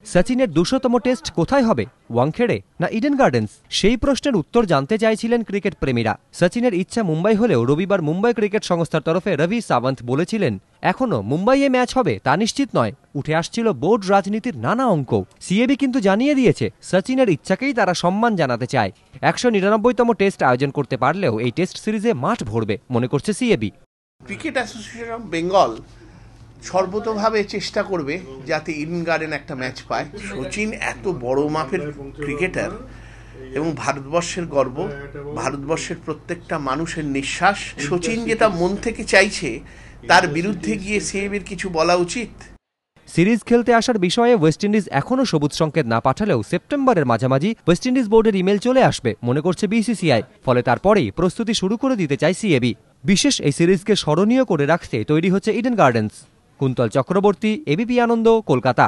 সচিনের ২০০তম টেস্ট কোথায় হবে, ওয়াংখেড়ে না ইডেন গার্ডেন্স? সেই প্রশ্নের উত্তর জানতে চাইছিলেন ক্রিকেট প্রেমীরা। সচিনের ইচ্ছা মুম্বাই হলেও রবিবার মুম্বাই ক্রিকেট সংস্থার তরফে রবি সাবন্ত বলেছিলেন এখনো মুম্বাইয়ে ম্যাচ হবে তা নিশ্চিত নয়। উঠে আসছিল বোর্ড রাজনীতির নানা অঙ্ক। সিএবি কিন্তু জানিয়ে দিয়েছে সচিনের ইচ্ছাকেই তারা সম্মান জানাতে চায়। ১৯৯তম টেস্ট আয়োজন করতে পারলেও এই টেস্ট সিরিজে মাঠ ভরবে মনে করছে CAB. Cricket Association of Bengal সর্বতোভাবে চেষ্টা করবে যাতে ইডেন গার্ডেন একটা ম্যাচ পায়। সচিন এত বড় মাপের ক্রিকেটার এবং ভারতবর্ষের গর্ব, ভারতবর্ষের প্রত্যেকটা মানুষের নিঃশ্বাস। সচিন যেটা মন থেকে চাইছে তার বিরুদ্ধে গিয়ে সিএবির কিছু বলা উচিত? সিরিজ খেলতে আসার বিষয়ে ওয়েস্ট ইন্ডিজ এখনও সবুজ সংকেত না পাঠালেও সেপ্টেম্বরের মাঝামাঝি ওয়েস্ট ইন্ডিজ বোর্ডের ইমেল চলে আসবে মনে করছে বিসিসিআই। ফলে তারপরেই প্রস্তুতি শুরু করে দিতে চায় সিএবি। বিশেষ এই সিরিজকে স্মরণীয় করে রাখতে তৈরি হচ্ছে Eden Gardens. Kuntal Chakraborty, ABP Ananda, Kolkata.